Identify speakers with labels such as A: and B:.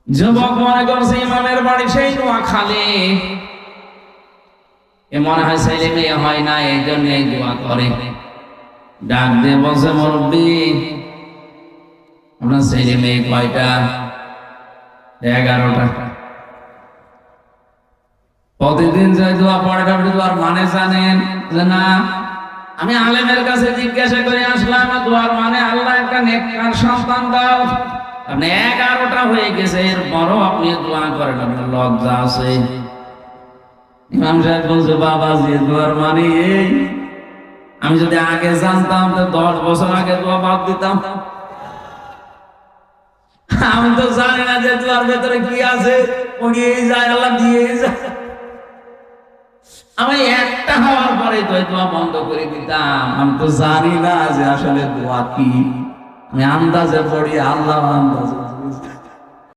A: যুবক মনে করছে ইমামের বাড়ি সেই নোয়াখালী, এ মনে হয় ছেলে মেয়ে হয় না, এই জন্য এই দোয়া করে। ডাক দিয়ে বলছে, মুরব্বী আপনার ছেলে মেয়ে কয়টা? 11টা। প্রতিদিন যে দোয়া পড়ে দোয়ার মানে জানেন? না, আমি আলেমের কাছে জিজ্ঞাসা করে আসলাম, দোয়ার মানে আল্লাহ একটা নেককার সন্তান দাও। আপনি 11টা হয়ে গেছে, এর বড় আপনি দোয়া করেন, আপনার লজ্জা আছে? ইমাম সাহেব বলছে, বাবাজি দোয়ার মানে এই, আমি যদি আগে জানতাম তো 10 বছর আগে দোয়া বাদ দিতাম। আমি তো জানি না যে দোয়ার ভেতরে কি আছে, পড়িয়েই যায়, আল্লাহ দিয়েই যায়। আমি একটা হওয়ার পরে তো দোয়া বন্ধ করে দিতাম। আমি তো জানি না যে আসলে দোয়া কি, আমি আন্দাজে পড়ি, আল্লাহ আন্দাজে।